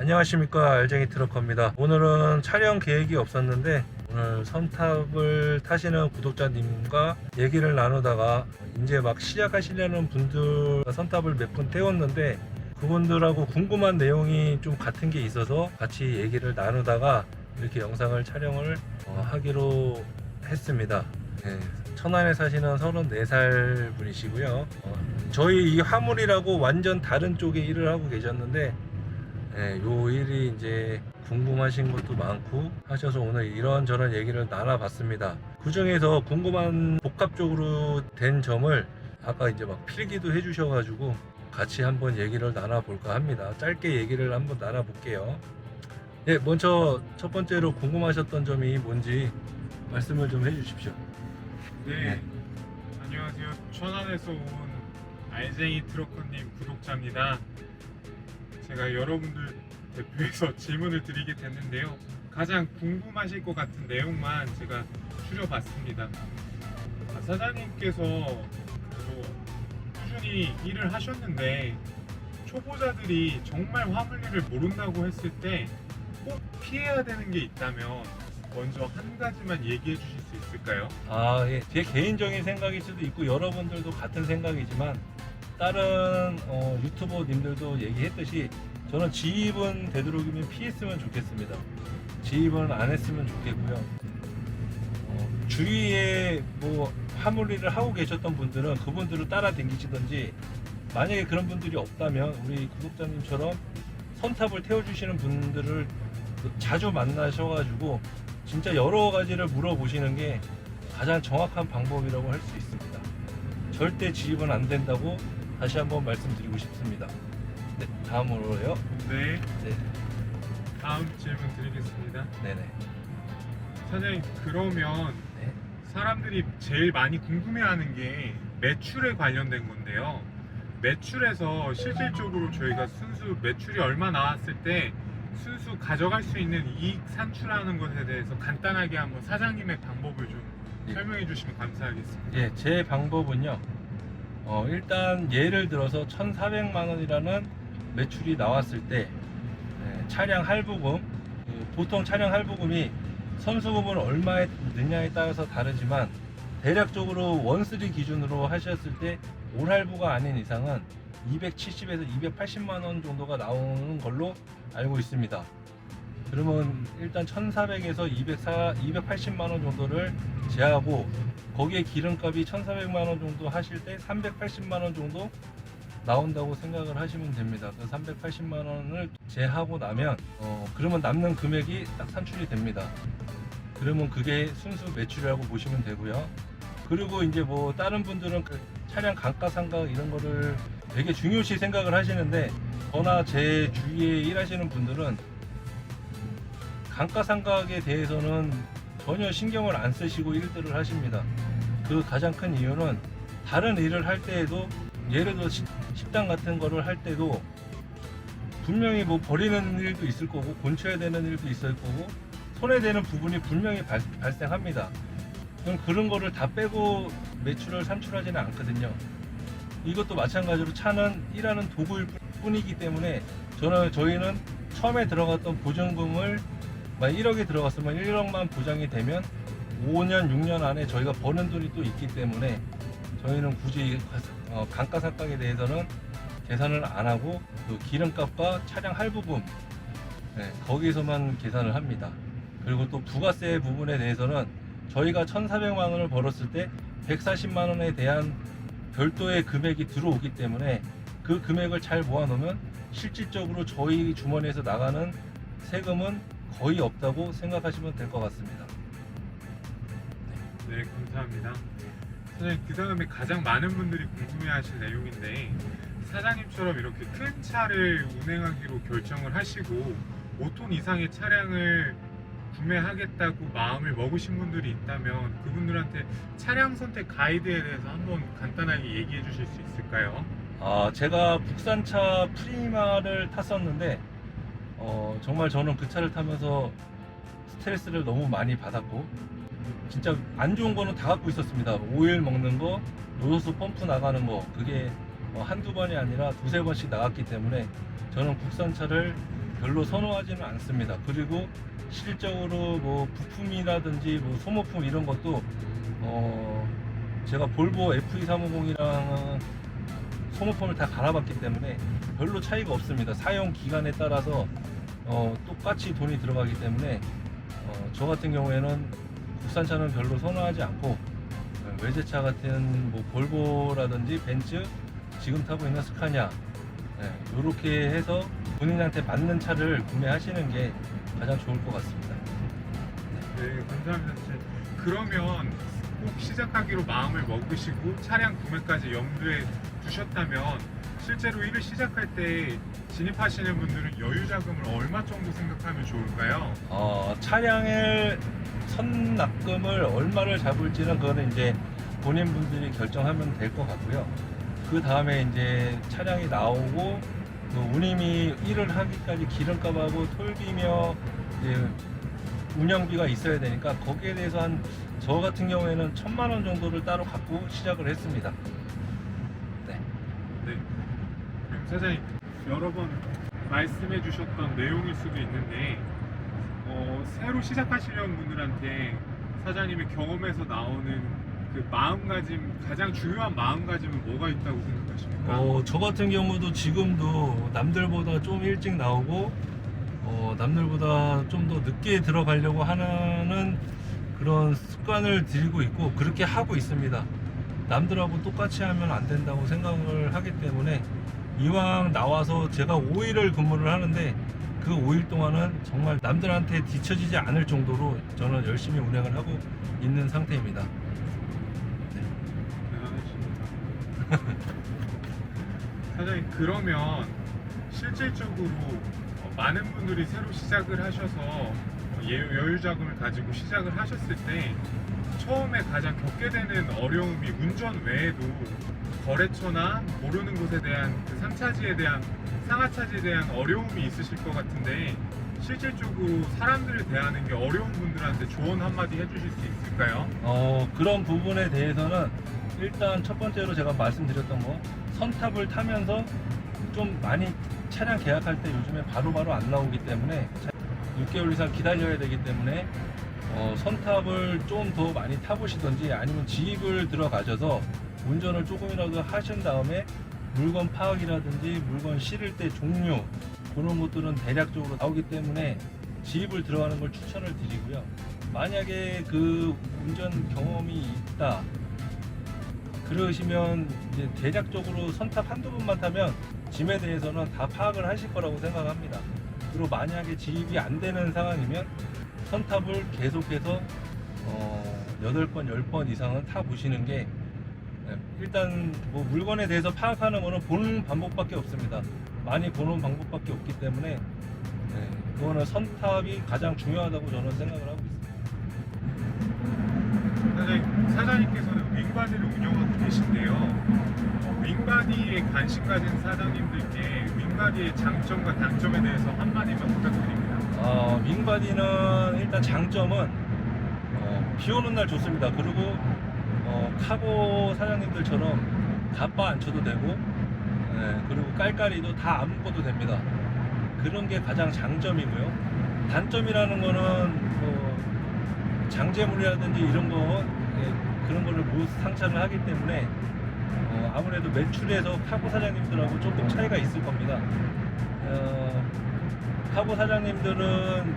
안녕하십니까, 알쟁이 트럭커입니다. 오늘은 촬영 계획이 없었는데 오늘 선탑을 타시는 구독자님과 얘기를 나누다가 이제 막 시작하시려는 분들 선탑을 몇 분 태웠는데 그분들하고 궁금한 내용이 좀 같은 게 있어서 같이 얘기를 나누다가 이렇게 영상을 촬영을 하기로 했습니다. 네, 천안에 사시는 34살 분이시고요. 저희 이 화물이라고 완전 다른 쪽에 일을 하고 계셨는데 요 일이 이제 궁금하신 것도 많고 하셔서 오늘 이런저런 얘기를 나눠봤습니다. 그 중에서 궁금한 복합적으로 된 점을 아까 이제 막 필기도 해주셔가지고 같이 한번 얘기를 나눠볼까 합니다. 짧게 얘기를 한번 나눠볼게요. 예, 먼저 첫 번째로 궁금하셨던 점이 뭔지 말씀을 좀 해주십시오. 네, 안녕하세요. 천안에서 온 알쟁이 트럭커님 구독자입니다. 제가 여러분들 대표해서 질문을 드리게 됐는데요. 가장 궁금하실 것 같은 내용만 제가 추려봤습니다. 사장님께서 꾸준히 일을 하셨는데 초보자들이 정말 화물 일을 모른다고 했을 때 꼭 피해야 되는 게 있다면 먼저 한 가지만 얘기해 주실 수 있을까요? 예. 제 개인적인 생각일 수도 있고 여러분들도 같은 생각이지만 다른 유튜버님들도 얘기했듯이 저는 지입은 되도록이면 피했으면 좋겠습니다. 지입은 안 했으면 좋겠고요. 주위에 뭐 화물 일을 하고 계셨던 분들은 그분들을 따라 다니시든지, 만약에 그런 분들이 없다면 우리 구독자님처럼 선탑을 태워주시는 분들을 자주 만나셔가지고 진짜 여러 가지를 물어보시는 게 가장 정확한 방법이라고 할 수 있습니다. 절대 지입은 안 된다고 다시 한번 말씀드리고 싶습니다. 네, 다음으로요. 네, 네, 다음 질문 드리겠습니다. 네네. 사장님, 그러면 네. 사람들이 제일 많이 궁금해하는 게 매출에 관련된 건데요. 매출에서 실질적으로 저희가 순수 매출이 얼마 나왔을 때 순수 가져갈 수 있는 이익 산출하는 것에 대해서 간단하게 한번 사장님의 방법을 좀 예. 설명해 주시면 감사하겠습니다. 예, 제 방법은요. 일단 예를 들어서 1,400만 원이라는 매출이 나왔을 때 차량 할부금, 보통 차량 할부금이 선수금을 얼마에 넣냐에 따라서 다르지만 대략적으로 원쓰리 기준으로 하셨을 때 올 할부가 아닌 이상은 270에서 280만 원 정도가 나오는 걸로 알고 있습니다. 그러면 일단 1,400에서 280만 원 정도를 제하고 거기에 기름값이 1,400만 원 정도 하실 때 380만 원 정도 나온다고 생각을 하시면 됩니다. 그 380만 원을 제하고 나면 그러면 남는 금액이 딱 산출이 됩니다. 그러면 그게 순수 매출이라고 보시면 되고요. 그리고 이제 뭐 다른 분들은 그 차량 감가상각 이런 거를 되게 중요시 생각을 하시는데, 저나 제 주위에 일하시는 분들은 감가상각에 대해서는 전혀 신경을 안 쓰시고 일들을 하십니다. 그 가장 큰 이유는 다른 일을 할 때에도, 예를 들어 식당 같은 거를 할 때도 분명히 뭐 버리는 일도 있을 거고 곤쳐야 되는 일도 있을 거고 손해되는 부분이 분명히 발생합니다. 그럼 그런 거를 다 빼고 매출을 산출하지는 않거든요. 이것도 마찬가지로 차는 일하는 도구일 뿐이기 때문에 저희는 처음에 들어갔던 보증금을 1억이 들어갔으면 1억만 보장이 되면 5년, 6년 안에 저희가 버는 돈이 또 있기 때문에 저희는 굳이 감가상각에 대해서는 계산을 안 하고 그 기름값과 차량 할부금 거기서만 계산을 합니다. 그리고 또 부가세 부분에 대해서는 저희가 1,400만 원을 벌었을 때 140만 원에 대한 별도의 금액이 들어오기 때문에 그 금액을 잘 모아놓으면 실질적으로 저희 주머니에서 나가는 세금은 거의 없다고 생각하시면 될 것 같습니다. 네, 감사합니다. 사장님, 그 다음에 가장 많은 분들이 궁금해하실 내용인데, 사장님처럼 이렇게 큰 차를 운행하기로 결정을 하시고 5톤 이상의 차량을 구매하겠다고 마음을 먹으신 분들이 있다면 그분들한테 차량 선택 가이드에 대해서 한번 간단하게 얘기해 주실 수 있을까요? 제가 국산차 프리마를 탔었는데 정말 저는 그 차를 타면서 스트레스를 너무 많이 받았고 진짜 안 좋은 거는 다 갖고 있었습니다. 오일 먹는 거, 노소수 펌프 나가는 거, 그게 한두 번이 아니라 두세 번씩 나갔기 때문에 저는 국산차를 별로 선호하지는 않습니다. 그리고 실적으로 뭐 부품이라든지 뭐 소모품 이런 것도 제가 볼보 FE350이랑 소모품을 다 갈아봤기 때문에 별로 차이가 없습니다. 사용 기간에 따라서 똑같이 돈이 들어가기 때문에 저 같은 경우에는 국산차는 별로 선호하지 않고 외제차 같은 뭐 볼보라든지 벤츠, 지금 타고 있는 스카냐 이렇게 해서 본인한테 맞는 차를 구매하시는 게 가장 좋을 것 같습니다. 네, 감사합니다. 그러면 꼭 시작하기로 마음을 먹으시고 차량 구매까지 염두에 두셨다면 실제로 일을 시작할 때 진입하시는 분들은 여유 자금을 얼마 정도 생각하면 좋을까요? 차량의 선납금을 얼마를 잡을지는 그거는 이제 본인분들이 결정하면 될 것 같고요. 그 다음에 이제 차량이 나오고 운임이 일을 하기까지 기름값하고 톨비며 이제 운영비가 있어야 되니까 거기에 대해서 한 저 같은 경우에는 1,000만 원 정도를 따로 갖고 시작을 했습니다. 네. 네. 그럼 사장님 여러 번 말씀해 주셨던 내용일 수도 있는데 새로 시작하시려는 분들한테 사장님의 경험에서 나오는 그 마음가짐, 가장 중요한 마음가짐은 뭐가 있다고 생각하십니까? 저 같은 경우도 지금도 남들보다 좀 일찍 나오고 남들보다 좀 더 늦게 들어가려고 하는 그런 습관을 들이고 있고 그렇게 하고 있습니다. 남들하고 똑같이 하면 안 된다고 생각을 하기 때문에 이왕 나와서 제가 5일을 근무를 하는데 그 5일 동안은 정말 남들한테 뒤처지지 않을 정도로 저는 열심히 운행을 하고 있는 상태입니다. 대단하십니다. 사장님 그러면 실질적으로 많은 분들이 새로 시작을 하셔서 여유 자금을 가지고 시작을 하셨을 때 처음에 가장 겪게 되는 어려움이 운전 외에도 거래처나 모르는 곳에 대한 그 상차지에 대한 상하차지에 대한 어려움이 있으실 것 같은데 실질적으로 사람들을 대하는 게 어려운 분들한테 조언 한마디 해주실 수 있을까요? 그런 부분에 대해서는 일단 첫 번째로 제가 말씀드렸던 거 선탑을 타면서 좀 많이 차량 계약할 때 요즘에 바로바로 안 나오기 때문에 6개월 이상 기다려야 되기 때문에 선탑을 좀 더 많이 타보시던지 아니면 지입을 들어가셔서 운전을 조금이라도 하신 다음에 물건 파악이라든지 물건 실을 때 종류 그런 것들은 대략적으로 나오기 때문에 지입을 들어가는 걸 추천을 드리고요. 만약에 그 운전 경험이 있다 그러시면 이제 대략적으로 선탑 한두 번만 타면 짐에 대해서는 다 파악을 하실 거라고 생각합니다. 그리고 만약에 지입이 안 되는 상황이면 선탑을 계속해서 8번, 10번 이상은 타보시는 게 일단 뭐 물건에 대해서 파악하는 거는 보는 방법밖에 없습니다. 많이 보는 방법밖에 없기 때문에 그거는 선탑이 가장 중요하다고 저는 생각을 하고 있습니다. 사장님께서는 윙바디를 운영하고 계신데요. 윙바디에 관심 가진 사장님들께 윙바디의 장점과 단점에 대해서 한마디만 부탁드립니다. 윙바디는 일단 장점은 비 오는 날 좋습니다. 그리고 카고 사장님들처럼 가빠 안 쳐도 되고 그리고 깔깔이도 다 안 묶어도 됩니다. 그런 게 가장 장점이고요. 단점이라는 거는 뭐 장제물이라든지 이런 거 그런 거를 못 상차를 하기 때문에 아무래도 매출에서 카고 사장님들하고 조금 차이가 있을 겁니다. 카고 사장님들은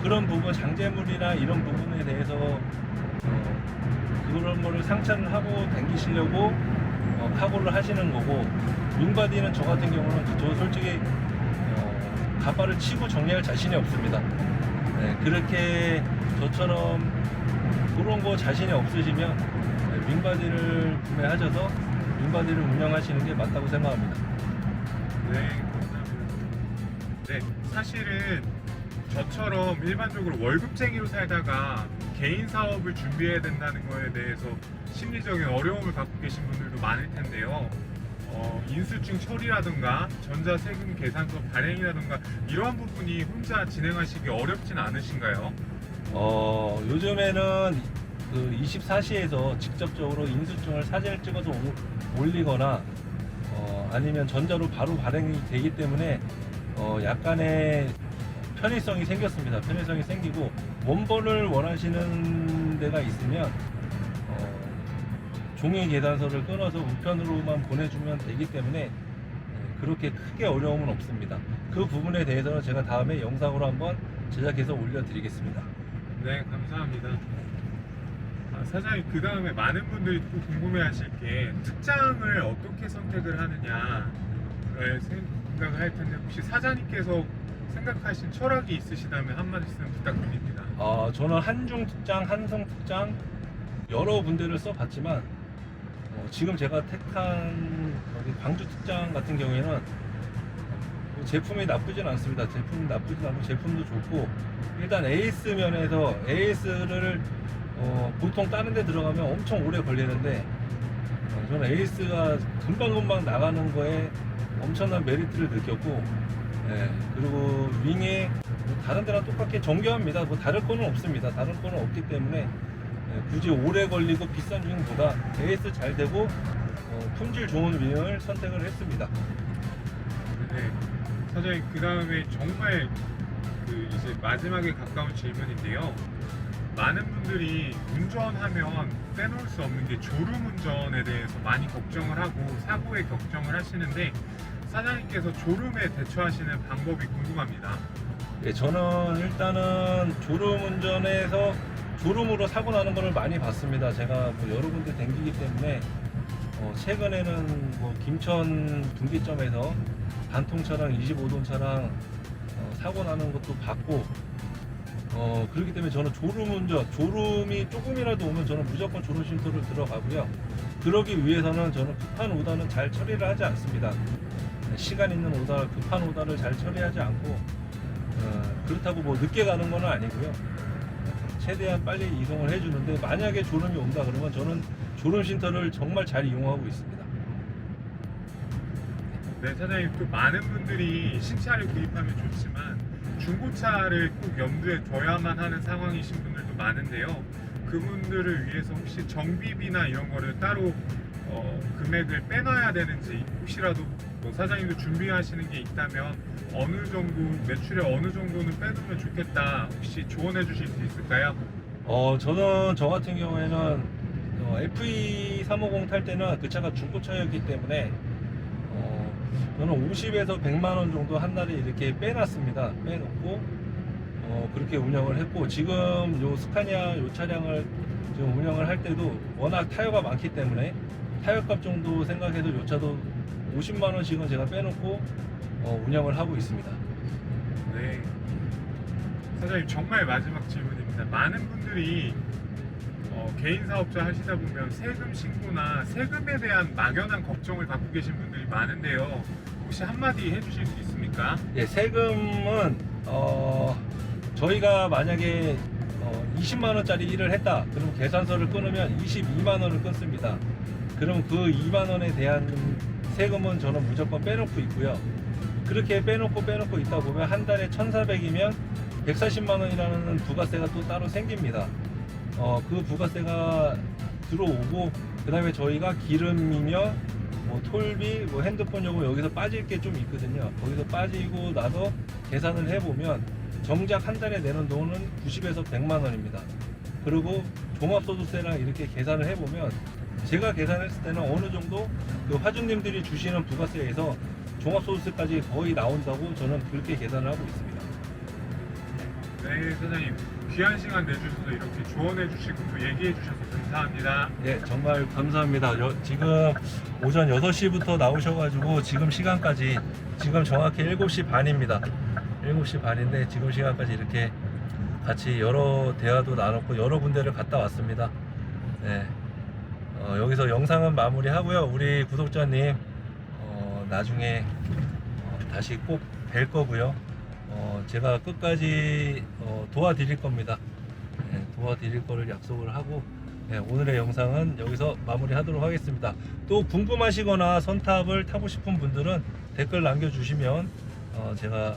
그런 부분 장제물이나 이런 부분에 대해서 그런 거를 상차를 하고 다니시려고 카고를 하시는 거고 윙바디는 저 같은 경우는 저 솔직히 가빠를 치고 정리할 자신이 없습니다. 그렇게 저처럼 그런 거 자신이 없으시면 윙바디를 구매하셔서 윙바디를 운영하시는 게 맞다고 생각합니다. 네, 감사합니다. 네, 사실은 저처럼 일반적으로 월급쟁이로 살다가 개인 사업을 준비해야 된다는 거에 대해서 심리적인 어려움을 갖고 계신 분들도 많을 텐데요. 인수증 처리라든가 전자세금 계산서 발행이라든가 이러한 부분이 혼자 진행하시기 어렵진 않으신가요? 요즘에는 그 24시에서 직접적으로 인수증을 사진을 찍어서 올리거나 아니면 전자로 바로 발행이 되기 때문에 약간의 편의성이 생겼습니다. 편의성이 생기고 원본을 원하시는 데가 있으면 종이 계단서를 끊어서 우편으로만 보내주면 되기 때문에 그렇게 크게 어려움은 없습니다. 그 부분에 대해서는 제가 다음에 영상으로 한번 제작해서 올려드리겠습니다. 네, 감사합니다. 사장님, 그 다음에 많은 분들이 또 궁금해하실 게 특장을 어떻게 선택을 하느냐를 생각을 할 텐데, 혹시 사장님께서 생각하신 철학이 있으시다면 한 말씀 부탁드립니다. 저는 한중 특장, 한성 특장 여러 군데를 써봤지만 지금 제가 택한 여기 광주 특장 같은 경우에는 제품이 나쁘진 않습니다. 제품이 나쁘진 않고 제품도 좋고, 일단 에이스 면에서 에이스를 보통 다른 데 들어가면 엄청 오래 걸리는데 저는 에이스가 금방금방 나가는 거에 엄청난 메리트를 느꼈고, 그리고 윙에 다른 데랑 똑같게 정교합니다. 뭐 다를 거는 없습니다. 다른 거는 없기 때문에 굳이 오래 걸리고 비싼 윙보다 에이스 잘 되고 품질 좋은 윙을 선택을 했습니다. 네, 사장님, 그 다음에 정말 이제 마지막에 가까운 질문인데요. 많은 분들이 운전하면 빼놓을 수 없는 게 졸음운전에 대해서 많이 걱정을 하고 사고에 걱정을 하시는데, 사장님께서 졸음에 대처하시는 방법이 궁금합니다. 저는 일단은 졸음운전에서 졸음으로 사고 나는 거를 많이 봤습니다. 제가 뭐 여러 군데 댕기기 때문에 최근에는 뭐 김천 분기점에서 반통 차량, 25돈 차량 사고 나는 것도 봤고, 그렇기 때문에 저는 졸음운전, 졸음이 조금이라도 오면 저는 무조건 졸음 쉼터를 들어가고요. 그러기 위해서는 저는 급한 오다는 잘 처리를 하지 않습니다. 시간 있는 오다, 급한 오다를 잘 처리하지 않고, 그렇다고 뭐 늦게 가는 건 아니고요. 최대한 빨리 이동을 해주는데, 만약에 졸음이 온다 그러면 저는 졸음 쉼터를 정말 잘 이용하고 있습니다. 네, 사장님, 또 많은 분들이 신차를 구입하면 좋지만 중고차를 꼭 염두에 둬야만 하는 상황이신 분들도 많은데요. 그분들을 위해서 혹시 정비비나 이런 거를 따로 금액을 빼놔야 되는지, 혹시라도 뭐 사장님도 준비하시는 게 있다면 어느 정도, 매출에 어느 정도는 빼두면 좋겠다, 혹시 조언해 주실 수 있을까요? 저는 저 같은 경우에는 FE350 탈 때는 그 차가 중고차였기 때문에 저는 50에서 100만 원 정도 한 달에 이렇게 빼놨습니다. 빼놓고 그렇게 운영을 했고, 지금 요 스카니아 요 차량을 지금 운영을 할 때도 워낙 타이어가 많기 때문에 타이어값 정도 생각해서 요 차도 50만 원씩은 제가 빼놓고 운영을 하고 있습니다. 네, 사장님, 정말 마지막 질문입니다. 많은 분들이 개인 사업자 하시다 보면 세금 신고나 세금에 대한 막연한 걱정을 갖고 계신 분들이 많은데요. 혹시 한마디 해주실 수 있습니까? 예, 세금은 저희가 만약에 20만 원짜리 일을 했다, 그럼 계산서를 끊으면 22만 원을 끊습니다. 그럼 그 2만 원에 대한 세금은 저는 무조건 빼놓고 있고요. 그렇게 빼놓고 있다 보면 한 달에 1,400이면 140만 원이라는 부가세가 또 따로 생깁니다. 그 부가세가 들어오고, 그 다음에 저희가 기름이며 뭐 톨비, 뭐 핸드폰 요금 여기서 빠질 게 좀 있거든요. 거기서 빠지고 나서 계산을 해보면 정작 한 달에 내는 돈은 90에서 100만 원입니다. 그리고 종합소득세랑 이렇게 계산을 해보면 제가 계산했을 때는 어느 정도 그 화주님들이 주시는 부가세에서 종합소득세까지 거의 나온다고 저는 그렇게 계산을 하고 있습니다. 네, 사장님, 귀한 시간 내주셔서 이렇게 조언해 주시고 또 얘기해 주셔서 감사합니다. 네, 정말 감사합니다. 지금 오전 6시부터 나오셔가지고 지금 시간까지, 지금 정확히 7시 반입니다. 7시 반인데 지금 시간까지 이렇게 같이 여러 대화도 나눴고 여러 군데를 갔다 왔습니다. 네, 여기서 영상은 마무리하고요. 우리 구독자님 나중에 다시 꼭 뵐 거고요. 제가 끝까지 도와드릴 겁니다. 네, 도와드릴 거를 약속을 하고, 네, 오늘의 영상은 여기서 마무리하도록 하겠습니다. 또 궁금하시거나 선탑을 타고 싶은 분들은 댓글 남겨주시면 제가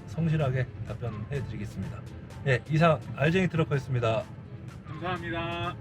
성실하게 답변해 드리겠습니다. 네, 이상 알쟁이 트럭커였습니다. 감사합니다.